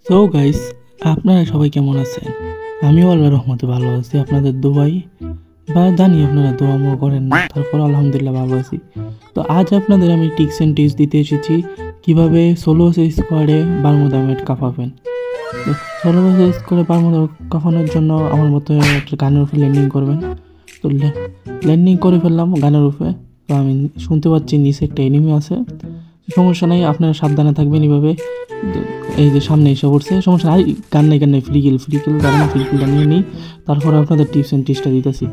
So guys, আপনারা সবাই কেমন আছেন? আমিও আল্লাহর রহমতে ভালো আছি। আপনাদের দোয়াই বা জানি আপনারা দোয়া মোয়া করেন না, তারপর আলহামদুলিল্লাহ ভালো আছি। তো আজ আপনাদের আমি টিপস অ্যান্ড টিপস দিতে এসেছি কিভাবে সোলো স্কোয়াডে বারমুদা ম্যাট কাঁপাবেন। তো সোলো স্কোয়াডে বারমুদা কাঁপানোর জন্য আমার মতো একটা গানের উপরে ল্যান্ডিং করবেন। তো ল্যান্ডিং করে ফেললাম গানের উপরে। তো আমি শুনতে পাচ্ছি নিচে একটা এনিমি আছে। সমস্যা নাই, আপনারা সাবধানে থাকবেন। এইভাবে এই যে সামনে এসে পড়ছে, সমস্যা নাই, গান নাই ফ্রিকিল কারণ ফ্রিকিলটা নিয়ে নিই, তারপরে আপনাদের টিপস অ্যান্ড টিপসটা দিতেছি।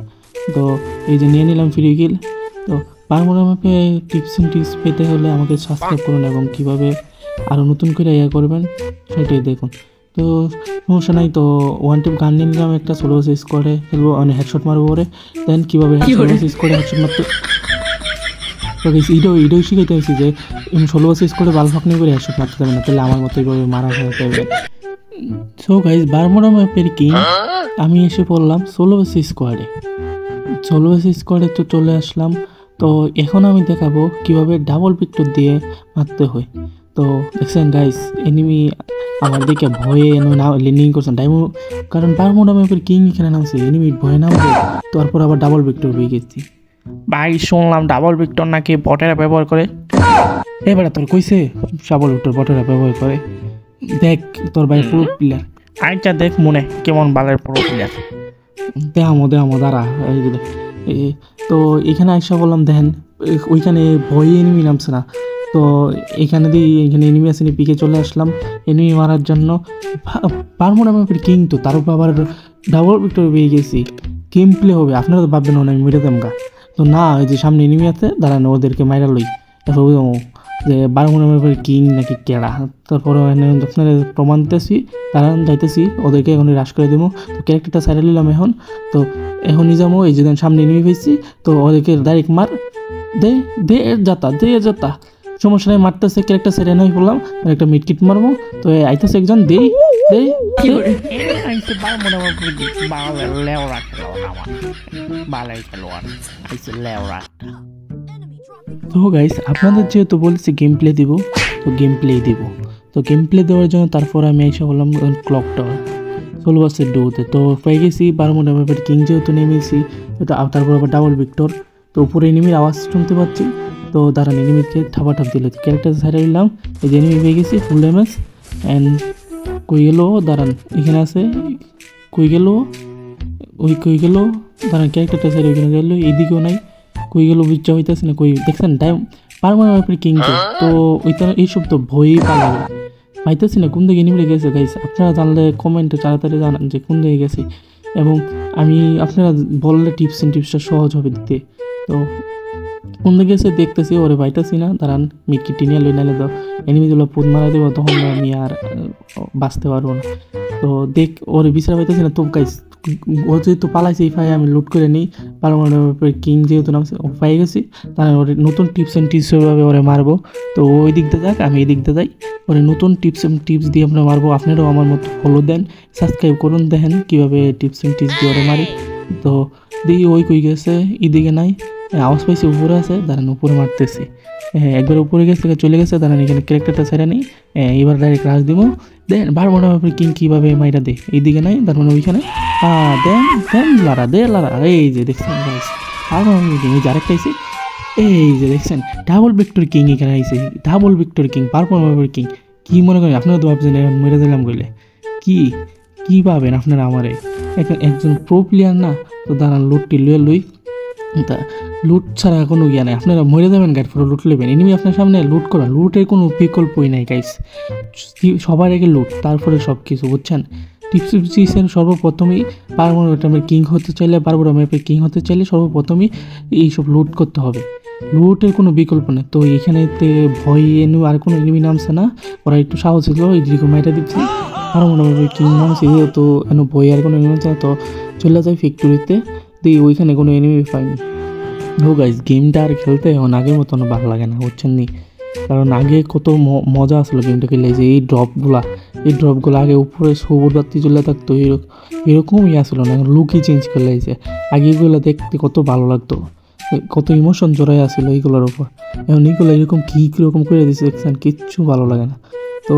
তো এই যে নিয়ে নিলাম ফ্রিকিল। তো বারমুডা ম্যাপে টিপস অ্যান্ড টিপস পেতে হলে আমাকে সাবস্ক্রাইব করুন এবং কীভাবে আরও নতুন করে ইয়ে করবেন সেটাই দেখুন। তো সমস্যা নাই, তো ওয়ান টিপ গান নিয়ে নিলাম, একটা সোলো স্কোয়াডে খেলবো, মানে হেডশট মারবো পরে। দেন কীভাবে সোলো স্কোয়াডে হেডশট মারতে এটাও শিখাইতে হয়েছি যে 16 বছর স্কুলে বাল ফাঁকনি করে হেডশট মারতে যাবে না, তাহলে আমার মতো এইভাবে মারা খাওয়াতে হবে। সো গাইজ, বারমুডা ম্যাপের কিং আমি এসে পড়লাম 16 স্কোয়াডে। 16 স্কোয়াডে তো চলে আসলাম। তো এখন আমি দেখাবো কিভাবে ডাবল পিক্টর দিয়ে মারতে হয়। তো দেখছেন গাইস, এনিমি আমার দিকে ভয়ে ল্যান্ডিং করছেন কারণ বারমুডা ম্যাপের কিং এখানে নামছে, এনিমি ভয়ে নামবে, তারপর আবার ডাবল পিক্টর হয়ে গেছি। ভাই শুনলাম ডাবল ভিক্টর নাকি বটেরা ব্যবহার করে। এবারে তোর কইছে ডাবল ভিক্টর বটেরা ব্যবহার করে? দেখ তোর ভাই পুরো প্লেয়ার। আচ্ছা দেখ মনে কেমন বালের পুরো প্লেয়ার। দেখামো দাঁড়া। তো এখানে আইসা বললাম দেখেন, ওইখানে ভয়ে এনিমি নামছে না। তো এখানে এনিমি আছে, পিকে চলে আসলাম এনিমি মারার জন্য। বারমুডা ম্যাপের কিং তো, তার উপর আবার ডাবল ভিক্টর পেয়ে গেছি। গেম প্লে হবে, আপনারা তো ভাববেন আমি মেরে দেম গা। তো না, ওই যে সামনে এনিমি আছে, দাঁড়ানো ওদেরকে মাইরা লই, তারপর যে বারমুডা ম্যাপের কিং নাকি কেড়া। তারপরে আপনারা প্রমাণ দিতেছি, যাইতেছি ওদেরকে এখন হ্রাস করে দেবো। তো ক্যারেক্টারটা সাইডে নিলাম এখন। তো এখনই যাবো, এই যে সামনে এনিমি পেয়েছি, তো ওদেরকে ডাইরেক্ট মার দে যাতা সমস্যা নেই, মারতেছে ক্যারেক্টার সাইডে নয় বললাম, একটা মিডকিট মারবো। তো আইতেছে একজন দেই তো গাইস, আপনাদের যেহেতু বলেছি গেম প্লে দিব, তো গেম প্লেই দিব। তো গেম প্লে দেওয়ার জন্য তারপর আমি এসে বললাম ক্লক টাওয়ার 16 ডোতে। তো পেয়ে গেছি বারমুডা ম্যাপের কিং যেহেতু নেমেছি, তো তারপর আবার ডাবল ভিক্টর। তো উপরে এনিমির আওয়াজ শুনতে পাচ্ছি। তো দাঁড়ান, এনিমিকে ঠাপাঠাপ দিল, ক্যারেক্টার সাইডে নিলাম, এই যে এনিমি পেয়ে গেছি ফুল ড্যামেজ। অ্যান্ড কই গেল, দাঁড়ান এখানে আছে, কই গেল দাঁড়ান, ক্যারেক্টারটা সাইড ওইখানে গেল, এইদিকেও নাই, কই গেল বুঝতে হইতেছে না, কই দেখছেন বারমুডা ম্যাপের কিং তো ওইটা এইসব তো ভয়ই পালাবে, পাইতেছি না কোন দিকে এনিমি গেছে। গাইস আপনারা জানলে কমেন্টে তাড়াতাড়ি জানান যে কোন দিকে গেছে, এবং আমি আপনারা বললে টিপস অ্যান্ড টিপসটা সহজ হবে দিতে। তো কোন দিকে গেছে দেখতেছি, ওরে পাইতেছি না, দাঁড়ান মিটকি টিনিয়া লই, নাহলে তো এনিমিগুলো পুদ মারা দেবো, তখন আমি আর বাঁচতে পারবো না। তো দেখ ওরে বিচার পাইতেছি না। তো গাইস, ও যেহেতু পালাইছে, এই ফাই আমি লুট করে নিই। বারমুডা ম্যাপের কিং যেহেতু নামছে, ও পাই গেছি, তাহলে ওরে নতুন টিপস অ্যান্ড টিপস ভাবে ওরে মারবো। তো ওই দিক দিয়ে যাক, আমি এই দিক দিয়ে যাই, ওরে নতুন টিপস অ্যান্ড টিপস দিয়ে আমরা মারবো। আপনারাও আমার মতো ফলো দেন, সাবস্ক্রাইব করুন, দেখেন কীভাবে টিপস অ্যান্ড টিপস দিয়ে ওরে মারি। তো দেখি ওই কই গেছে, এদিকে নাই, আওয়াজ পাইছি উপরে আছে, দাঁড়ান উপরে মারতেছি। হ্যাঁ একবার উপরে গেছে, চলে গেছে, দাঁড়ান এখানে ক্যারেক্টারটা ছেড়ে নেই, এবার ডাইরেক্ট রাজ দিব। দেন বারমুডা ম্যাপের কিং কীভাবে মাইরা দে, এইদিকে নাই, তার মানে ওইখানে দেন লারা এই যে দেখছেন গাইস, বারমুডা ম্যাপের কিং, এই যে আরেকটা আইছে, এই যে দেখছেন ডাবল ভিক্টর কিং এখানে আইছে, ডাবল ভিক্টর কিং, বারমুডা ম্যাপের কিং। কী মনে করেন আপনারা তো ভাবছেন মেরে দিলাম কইলে কি পাবেন আপনারা আমারে, একজন প্রো প্লেয়ার না। তো দাঁড়ান লুটটি লুই, তা লুট ছাড়া কোনো ইয়া নাই, আপনারা মরে যাবেন গাইড, পুরো লুট নেবেন। এনিমি আপনার সামনে লুট করা, লুটের কোনো বিকল্পই নাই গাইস, সবার আগে লুট, তারপরে সব কিছু, বুঝছেন। টিপস দিয়েছেন সর্বপ্রথমেই বারমুডা ম্যাপের কিং হতে চাইলে, বারমুডা ম্যাপের কিং হতে চাইলে সর্বপ্রথমেই এইসব লুট করতে হবে, লুটের কোনো বিকল্প নেই। তো এখানেতে ভয় আর কোনো এনিমি নামছে না, ওরা একটু সাহস ছিল, এই দিকে মাইটা দিচ্ছে। বারমুডা ম্যাপের কিং নামছে, তো ভয় আর কোনো এনিমি নামছে না। তো চলে যায় ফ্যাক্টরিতে, দিয়ে ওইখানে কোনো এনিমি পাইনি। ও গাইস, গেমটা আর খেলতে এখন আগের মতন ভালো লাগে না, বুঝছেন নি, কারণ আগে কত মজা আসলো গেমটা খেলে। যে এই ড্রপগুলো আগে উপরে সবুজ বাতি চলে থাকতো, এরকমই আসলো না, লুকই চেঞ্জ করে লাগছে। আগে এগুলো দেখতে কত ভালো লাগতো, কত ইমোশন জড়াই আসছিল এইগুলোর উপর। এখন এইগুলো এরকম কীরকম করে দিচ্ছে দেখছেন, কিচ্ছু ভালো লাগে না। তো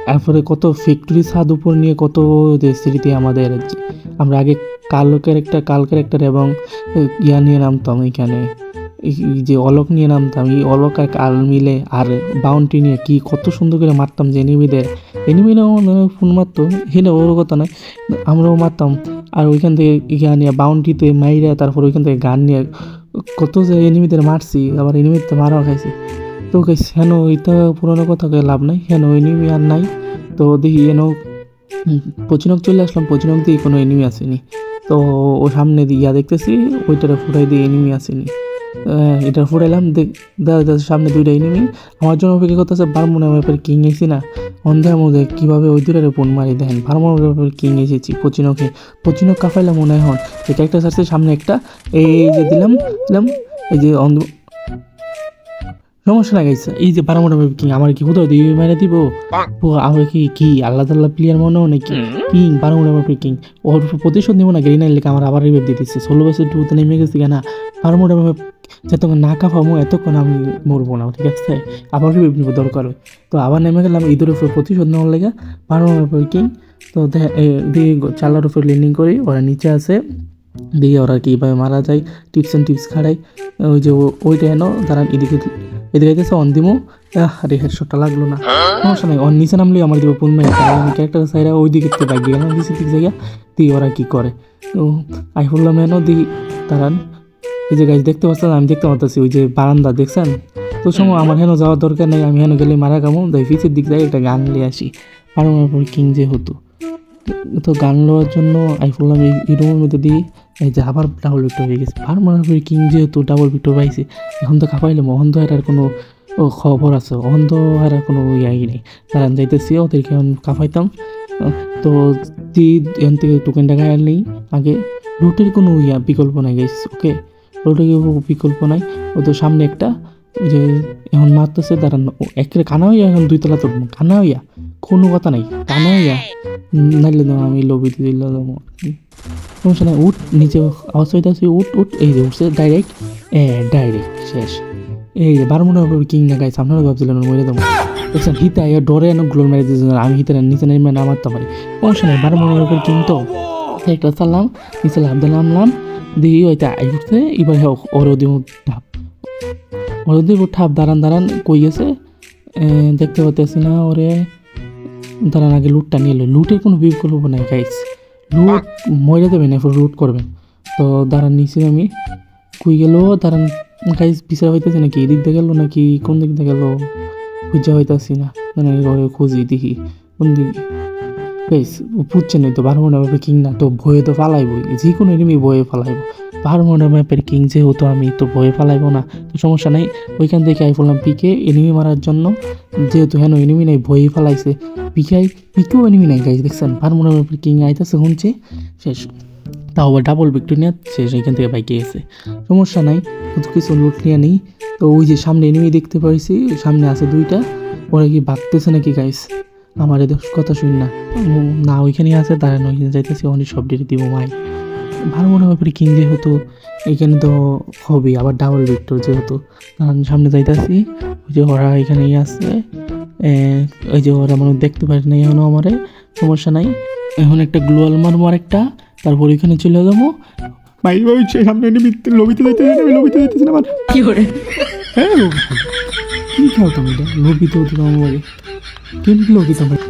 তারপরে কত ফ্যাক্টরি ছাদ উপর নিয়ে কত যে স্মৃতি আমাদের। আমরা আগে কাল ক্যারেক্টার এবং ইয়া নিয়ে নামতাম এখানে, এই যে অলক নিয়ে নামতাম, এই অলক আর কাল মিলে আর বাউন্টি নিয়ে কি কত সুন্দর করে মারতাম যে এনিমিরাও ফোন মারতো, সেটা ওর কথা নয়, আমরাও মারতাম। আর ওইখান থেকে ইয়া নিয়ে বাউন্টিতে মাইরা তারপর ওইখান থেকে গান নিয়ে কত যে এনিমিদের মারছি, আবার এনিমিতে মারাও খাইছি। তো হেন ওইটা পুরোনো কথা লাভ নাই, হেন এনিমি আর নাই। তো দেখি এন পচিনক চলে আসলাম, পচিনক দিয়ে কোনো এনিমি আসেনি। তো ও সামনে দিয়ে ইয়া দেখতেছি ওইটারে ফুটাই দিয়ে এনিমি আসেনি, এটা ফুটাইলাম, দেখা যাচ্ছে সামনে দুইটা এনিমি আমার জন্য অপেক্ষা করতেছে। বারমুনা ম্যাপের কিং এসি না অন্ধার মধ্যে কীভাবে ওই দূরের ফোন মারি দেখেন। বারমুনা ম্যাপের কিং এসেছি পচিনক কাফাইলাম মনে হয়। এখন এটা একটা সারছে সামনে একটা, এই যে দিলাম এই যে সমস্যা না গাইছে। এই যে বারমুনা ম্যাপের কিং আমার কি কোথাও দিয়ে মেরে দিব, আমার কি আল্লাহ তাল্লাহ প্লেয়ার মনে হয় নাকি কিং বারমুনা ম্যাপের কিং। ওর প্রতিশোধ নেবো না, গ্রিনার লেখা আমার আবার রিভাইভ দিয়ে দিচ্ছে। 16 বছর টুতে নেমে গেছি কেনা বারমুনা ম্যাপ যতক্ষণ না কাঁপামো এতক্ষণ আমি মরবো না, ঠিক আছে? আবার রিভাইভ নিব দরকার হয়। তো আবার নেমে গেলাম ঈদের উপরে প্রতিশোধ নেওয়ার লেগে বারমুনা ম্যাপের কিং। তো দিয়ে চালার উপরে ল্যান্ডিং করি, ওরা নিচে আছে, দিয়ে ওরা কীভাবে মারা যায় টিপস খাড়াই। ওই যে ওইটা এনো দাঁড়ান, এদিকে আইতেছে অন্তিমও, আরে হেডশটটা লাগলো না, সমস্যা নাই। ওর নিচে নামলেই আমার দিব পুন মেয়ে, আমি ক্যারেক্টার সাইরা ওই দিকে বাইক দিয়ে গেলাম ঠিক জায়গা দিয়ে। ওরা কী করে তো আই বললাম এনো দিই দাঁড়ান, এই যে গাছ দেখতে পাচ্ছেন, আমি দেখতে পাচ্ছি ওই যে বারান্দা দেখছেন। তো সময় আমার হেন যাওয়ার দরকার নেই, আমি হেন গেলে মারা কামো, তাই পিছের দিক থেকে একটা গান নিয়ে আসি। পারমার পর কিং যে হতো, তো গান লওয়ার জন্য আমি বললাম এই রুমের মধ্যে দিই, এই যে আবার ডাবল ভিক্টর হয়ে গেছে। পারমার পর কিং যেহেতু ডাবল ভিক্টর পাইছে, এখন তো কাঁপাইলাম, অহন তো আর কোনো খবর আছে, অহন তো আর কোনো ইয়াই নেই। তারা যাইতেছি ওদেরকে এখন কাঁপাইতাম। তো এখান থেকে টোকেনটা গায়ে নেই, আগে রুটের কোনো বিকল্প নাই গাইস, ওকে রুটের বিকল্প নাই। ও তো সামনে একটা ওই যে এখন মারতেছে, দাঁড়ান একেবারে কানা হইয়া এখন 2 তলা তুলবো, কানা হইয়া কোনো কথা নাই, কানা হইয়া নাইলে তো আমি লবিতে দিল সমস্যা নাই। উঠ নিচে আওয়াজ হইতেছে, উঠ এই যে উঠছে ডাইরেক্ট শেষ। এই যে বারমুনা কিং না গাইছে, আপনারা ভাবছিলেন মরে দেবো, দেখছেন হিতা ডরে এনে গ্লোর মেরে দিয়েছেন, আমি হিতে নিচে নেমে নামাতে পারি, সমস্যা নেই। বারমুনার কিং তো একটা চাললাম, নিচে লাভ নামলাম, দিয়ে ওইটা আই উঠছে, এবার ওর দিব ঠাপ দাঁড়ান কই গেছে দেখতে পাচ্ছি না ওরে, দাঁড়ান আগে লুটটা নিয়ে এলো। লুটের কোনো বিকল্প নাই গাইস, লুট মরে দেবেন এরপর লুট করবেন। তো দাঁড়ান নিচে আমি কই গেল, দাঁড়ান গাইস বিচার হইতেছে নাকি এদিক দিয়ে গেল নাকি কোন দিক দিয়ে গেল খুঁজা হইতেছি না, মানে খুঁজি দেখি কোন দিকে গাইস বুঝছেন। তো বারমুনা ম্যাপের কিং না, তো ভয়ে তো ফালাইবই, যে কোনো এনিমি ভয়ে ফালাইবো। বারমুনা ম্যাপের কিং যেহেতু আমি, তো ভয়ে ফালাইবো না, তো সমস্যা নাই। ওইখান থেকে আই বললাম পিকে এনিমি মারার জন্য, যেহেতু হেন এনিমি নাই ভয়ে ফালাইছে, পিকেও এনিমি নাই গাইস, দেখছেন বারমুনা ম্যাপের কিং আইতেছে শুনছে শেষ, তাও আবার ডাবল ভিক্টরি নিয়ে শেষ। এখান থেকে বাইকে গেছে, সমস্যা নাই, কিন্তু কিছু লুট নিয়ে নেই। তো ওই যে সামনে এনিমি দেখতে পাইছি, সামনে আছে 2টা, ওরা কি ভাগতেছে নাকি গাইস, আমার এদের কথা শুন না ওইখানে আছে, দাঁড়ান ওইখানে যাইতেছি, অনেক সব ডেটে দিব মাই। বারমুনা ম্যাপের কিং যেহেতু এখানে তো হবেই, আবার ডাবল ভিক্টর যেহেতু সামনে যাইতেছি। ওই যে ওরা এখানেই আছে, ওই যে ওরা মানে দেখতে পারে না এখনও আমারে, সমস্যা নাই। এখন একটা গ্লোয়াল মারবো আরেকটা, তারপর এখানে চলে যাবো। ভাই ওই সামনে লবিতে যাইতেছি না, আমার কি করে হ্যাঁ কি খাও তুমি লবিতেও দিলাম আমাকে, কেন লবিতে আমার